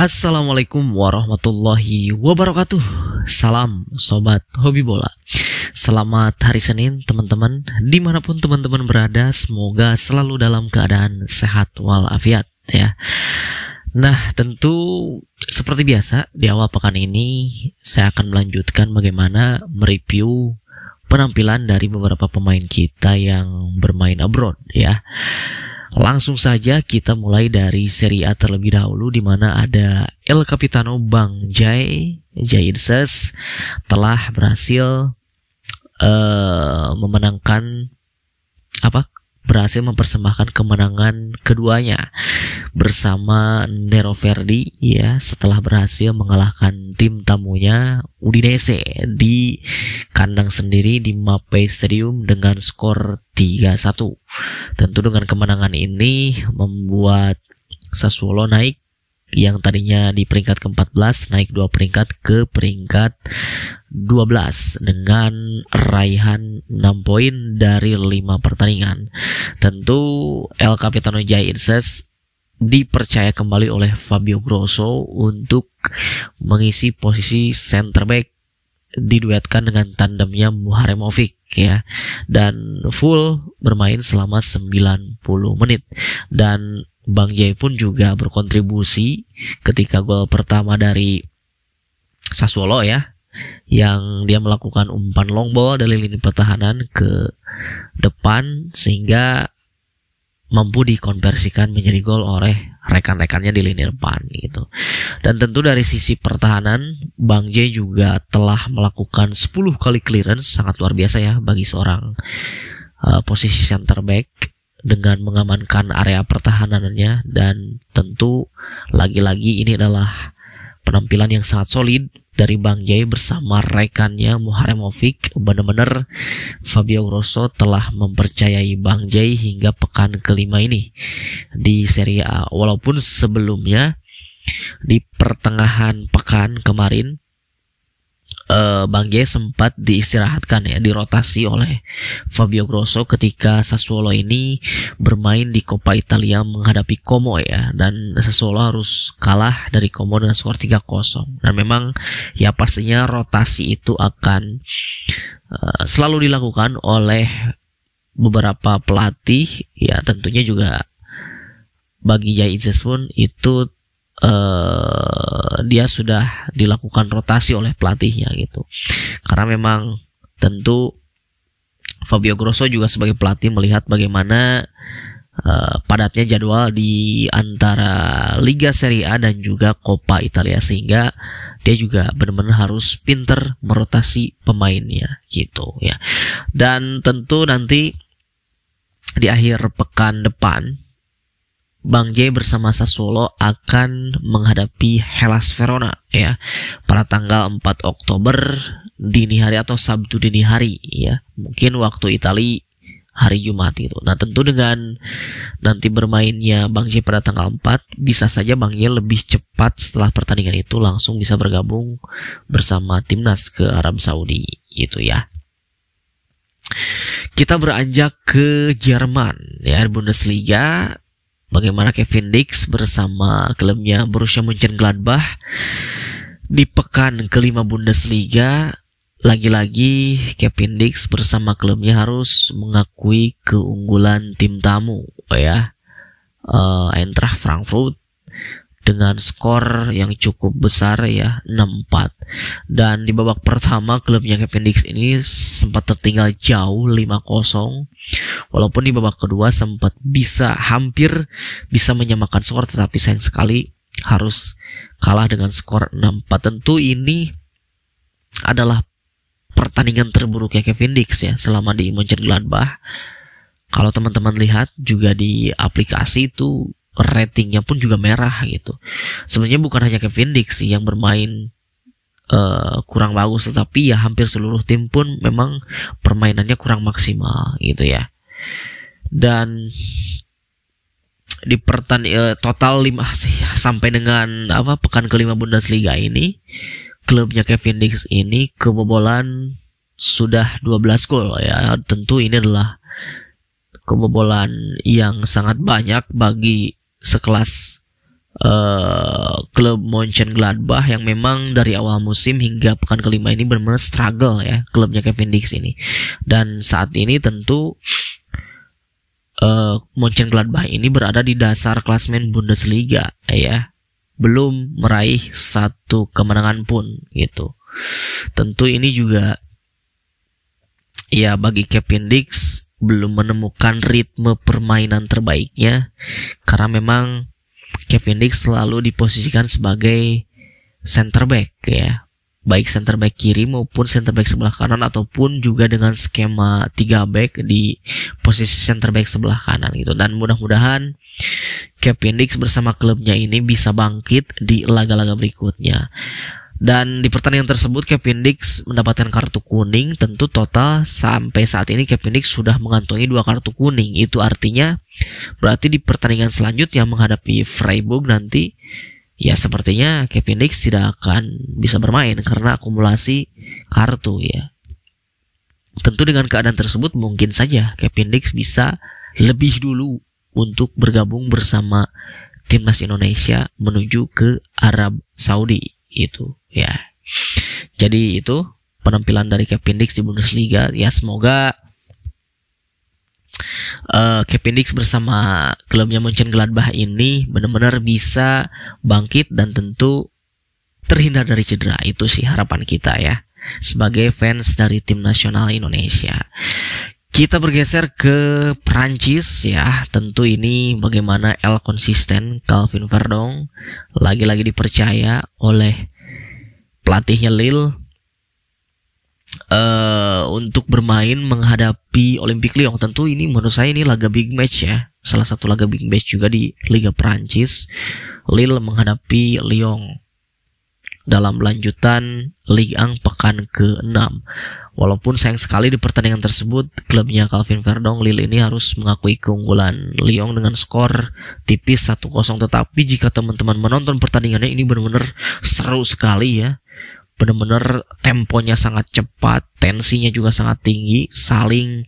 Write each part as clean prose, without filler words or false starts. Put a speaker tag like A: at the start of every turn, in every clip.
A: Assalamualaikum warahmatullahi wabarakatuh. Salam sobat hobi bola. Selamat hari Senin teman-teman, dimanapun teman-teman berada. Semoga selalu dalam keadaan sehat walafiat ya. Nah, tentu seperti biasa di awal pekan ini saya akan melanjutkan bagaimana mereview penampilan dari beberapa pemain kita yang bermain abroad ya. Langsung saja kita mulai dari Serie A terlebih dahulu, di mana ada El Capitano Bang Jai Irses telah berhasil berhasil mempersembahkan kemenangan keduanya bersama Nero Verdi ya, setelah berhasil mengalahkan tim tamunya Udinese di kandang sendiri di Mapei Stadium dengan skor 3-1. Tentu dengan kemenangan ini membuat Sassuolo naik, yang tadinya di peringkat ke-14 naik 2 peringkat ke peringkat 12 dengan raihan 6 poin dari 5 pertandingan. Tentu El Capitano Jai Irses dipercaya kembali oleh Fabio Grosso untuk mengisi posisi center back, diduetkan dengan tandemnya Muharemovic ya, dan full bermain selama 90 menit. Dan Bang Jai pun juga berkontribusi ketika gol pertama dari Sassuolo ya, yang dia melakukan umpan long ball dari lini pertahanan ke depan sehingga mampu dikonversikan menjadi gol oleh rekan-rekannya di lini depan gitu. Dan tentu dari sisi pertahanan, Bang Jai juga telah melakukan 10 kali clearance, sangat luar biasa ya bagi seorang posisi center back, dengan mengamankan area pertahanannya. Dan tentu lagi-lagi ini adalah penampilan yang sangat solid dari Bang Jai bersama rekannya Muharemovic. Benar-benar Fabio Grosso telah mempercayai Bang Jai hingga pekan kelima ini di Serie A. Walaupun sebelumnya di pertengahan pekan kemarin Bang Jai sempat diistirahatkan ya, dirotasi oleh Fabio Grosso ketika Sassuolo ini bermain di Coppa Italia menghadapi Como ya, dan Sassuolo harus kalah dari Como dengan skor 3-0. Dan memang ya pastinya rotasi itu akan selalu dilakukan oleh beberapa pelatih ya. Tentunya juga bagi Jai Irses pun itu dia sudah dilakukan rotasi oleh pelatihnya gitu, karena memang tentu Fabio Grosso juga sebagai pelatih melihat bagaimana padatnya jadwal di antara Liga Serie A dan juga Coppa Italia, sehingga dia juga benar-benar harus pinter merotasi pemainnya gitu ya. Dan tentu nanti di akhir pekan depan Bang Jai bersama Sassuolo akan menghadapi Hellas Verona ya, pada tanggal 4 Oktober dini hari atau Sabtu dini hari ya, mungkin waktu Itali hari Jumat itu. Nah, tentu dengan nanti bermainnya Bang Jai pada tanggal 4, bisa saja Bang Jai lebih cepat setelah pertandingan itu langsung bisa bergabung bersama timnas ke Arab Saudi gitu ya. Kita beranjak ke Jerman ya, Bundesliga. Bagaimana Kevin Dix bersama klubnya Borussia Mönchengladbach di pekan kelima Bundesliga. Lagi-lagi Kevin Dix bersama klubnya harus mengakui keunggulan tim tamu ya, Eintracht Frankfurt, dengan skor yang cukup besar ya, 6-4. Dan di babak pertama klubnya Kevin Dix ini sempat tertinggal jauh 5-0. Walaupun di babak kedua sempat hampir bisa menyamakan skor, tetapi sayang sekali harus kalah dengan skor 6-4. Tentu ini adalah pertandingan terburuknya Kevin Dix ya selama di Mönchengladbach. Kalau teman-teman lihat juga di aplikasi itu ratingnya pun juga merah gitu. Sebenarnya bukan hanya Kevin Dix sih yang bermain kurang bagus, tetapi ya hampir seluruh tim pun memang permainannya kurang maksimal gitu ya. Dan di total 5 sampai dengan pekan kelima Bundesliga ini, klubnya Kevin Dix ini kebobolan sudah 12 gol ya. Tentu ini adalah kebobolan yang sangat banyak bagi sekelas klub Mönchengladbach yang memang dari awal musim hingga pekan kelima ini benar-benar struggle ya klubnya Kevin Dix ini. Dan saat ini tentu Mönchengladbach ini berada di dasar klasemen Bundesliga ya, belum meraih satu kemenangan pun gitu. Tentu ini juga ya bagi Kevin Dix belum menemukan ritme permainan terbaiknya, karena memang Kevin Dix selalu diposisikan sebagai center back ya, baik center back kiri maupun center back sebelah kanan, ataupun juga dengan skema 3 back di posisi center back sebelah kanan gitu. Dan mudah-mudahan Kevin Dix bersama klubnya ini bisa bangkit di laga-laga berikutnya. Dan di pertandingan tersebut Kevin Dix mendapatkan kartu kuning. Tentu total sampai saat ini Kevin Dix sudah mengantongi 2 kartu kuning. Itu artinya berarti di pertandingan selanjutnya menghadapi Freiburg nanti ya sepertinya Kevin Dix tidak akan bisa bermain karena akumulasi kartu ya. Tentu dengan keadaan tersebut mungkin saja Kevin Dix bisa lebih dulu untuk bergabung bersama timnas Indonesia menuju ke Arab Saudi itu ya. Jadi itu penampilan dari Kevin Dix di Bundesliga ya. Semoga Kevin Dix bersama klubnya Mönchengladbach ini benar-benar bisa bangkit dan tentu terhindar dari cedera. Itu sih harapan kita ya sebagai fans dari tim nasional Indonesia. Kita bergeser ke Prancis ya. Tentu ini bagaimana El konsisten Calvin Verdong lagi-lagi dipercaya oleh pelatihnya Lille untuk bermain menghadapi Olympique Lyon. Tentu ini menurut saya ini laga big match ya, salah satu laga big match juga di Liga Prancis. Lille menghadapi Lyon dalam lanjutan Ligue 1 pekan ke-6. Walaupun sayang sekali di pertandingan tersebut klubnya Calvin Verdong Lille ini harus mengakui keunggulan Lyon dengan skor tipis 1-0. Tetapi jika teman-teman menonton pertandingannya, ini benar-benar seru sekali ya. Benar-benar temponya sangat cepat, tensinya juga sangat tinggi, saling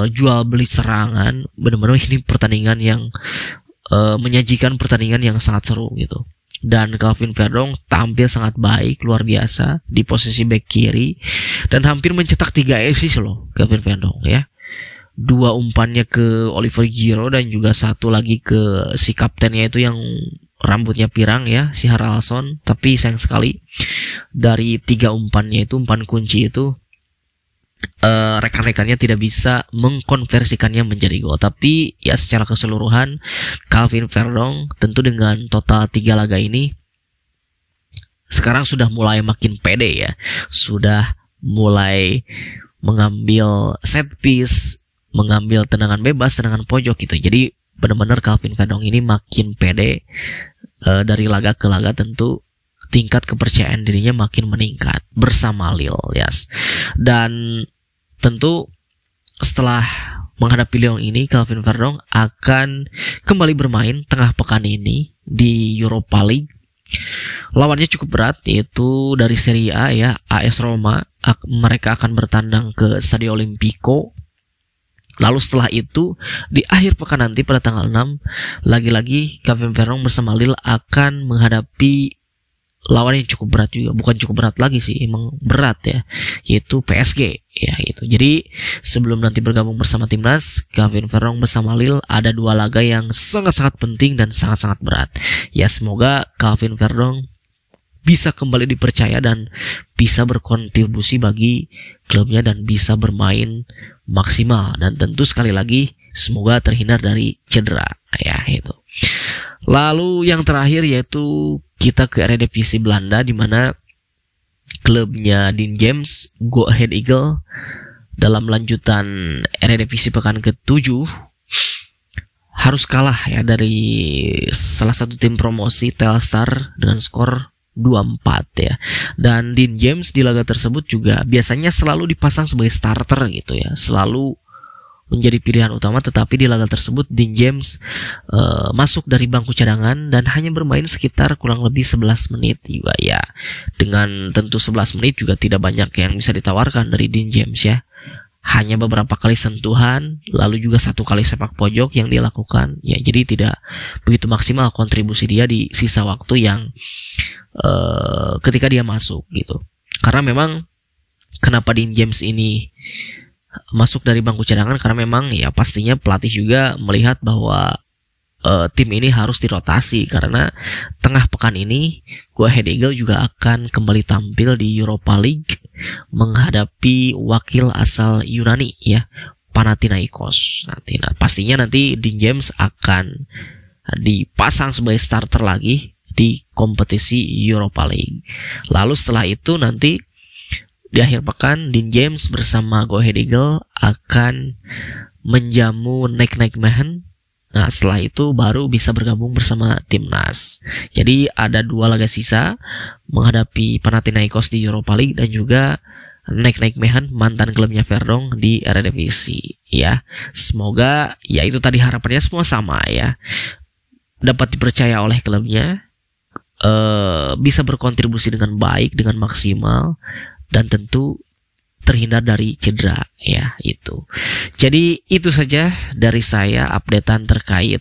A: jual beli serangan. Benar-benar ini pertandingan yang menyajikan pertandingan yang sangat seru gitu. Dan Calvin Verdong tampil sangat baik, luar biasa di posisi back kiri dan hampir mencetak 3 assist loh Calvin Verdong ya. 2 umpannya ke Oliver Giroud dan juga 1 lagi ke si kaptennya itu yang rambutnya pirang ya, si Haralson. Tapi sayang sekali dari 3 umpannya itu, umpan kunci itu rekan-rekannya tidak bisa mengkonversikannya menjadi gol. Tapi ya secara keseluruhan Calvin Verdong tentu dengan total 3 laga ini sekarang sudah mulai makin pede ya, sudah mulai mengambil set piece, mengambil tendangan bebas, tendangan pojok gitu. Jadi benar-benar Calvin Verdong ini makin pede dari laga ke laga. Tentu tingkat kepercayaan dirinya makin meningkat bersama Lille yes. Dan tentu setelah menghadapi Lyon ini, Calvin Verdong akan kembali bermain tengah pekan ini di Europa League. Lawannya cukup berat, yaitu dari Serie A ya, AS Roma. Mereka akan bertandang ke Stadio Olimpico. Lalu setelah itu di akhir pekan nanti pada tanggal 6 lagi-lagi Calvin Verdong bersama Lille akan menghadapi lawan yang cukup berat juga, bukan cukup berat lagi sih, emang berat ya, yaitu PSG ya itu. Jadi sebelum nanti bergabung bersama timnas, Calvin Verdong bersama Lille ada 2 laga yang sangat-sangat penting dan sangat-sangat berat. Ya semoga Calvin Verdong bisa kembali dipercaya dan bisa berkontribusi bagi klubnya dan bisa bermain maksimal, dan tentu sekali lagi semoga terhindar dari cedera ya itu. Lalu yang terakhir yaitu kita ke Eredivisie Belanda, di mana klubnya Dean James Go Ahead Eagles dalam lanjutan Eredivisie pekan ke-7 harus kalah ya dari salah satu tim promosi Telstar dengan skor 2-4 ya. Dan Dean James di laga tersebut juga biasanya selalu dipasang sebagai starter gitu ya, selalu menjadi pilihan utama. Tetapi di laga tersebut Dean James masuk dari bangku cadangan dan hanya bermain sekitar kurang lebih 11 menit juga ya. Dengan tentu 11 menit juga tidak banyak yang bisa ditawarkan dari Dean James ya. hanya beberapa kali sentuhan, lalu juga 1 kali sepak pojok yang dia lakukan. Ya, jadi tidak begitu maksimal kontribusi dia di sisa waktu yang ketika dia masuk gitu. Karena memang kenapa Dean James ini masuk dari bangku cadangan, karena memang ya pastinya pelatih juga melihat bahwa tim ini harus dirotasi, karena tengah pekan ini Go-Ahead Eagles juga akan kembali tampil di Europa League menghadapi wakil asal Yunani ya, Panathinaikos. Pastinya nanti Dean James akan dipasang sebagai starter lagi di kompetisi Europa League. Lalu setelah itu nanti di akhir pekan Dean James bersama Go-Ahead Eagles akan menjamu Nick Nijmegen. Nah, setelah itu baru bisa bergabung bersama timnas. Jadi ada 2 laga sisa menghadapi Panathinaikos di Europa League dan juga Nick Nijmegen, mantan klubnya Verdong di Eredivisie ya. Semoga ya itu tadi harapannya semua sama ya. Dapat dipercaya oleh klubnya, bisa berkontribusi dengan baik, dengan maksimal, dan tentu terhindar dari cedera ya itu. Jadi itu saja dari saya updatean terkait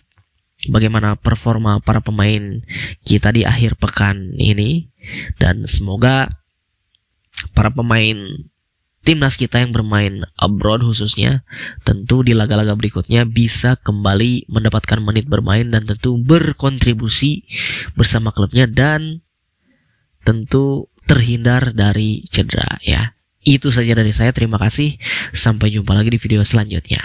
A: bagaimana performa para pemain kita di akhir pekan ini, dan semoga para pemain timnas kita yang bermain abroad khususnya tentu di laga-laga berikutnya bisa kembali mendapatkan menit bermain dan tentu berkontribusi bersama klubnya dan tentu terhindar dari cedera ya. Itu saja dari saya, terima kasih. Sampai jumpa lagi di video selanjutnya.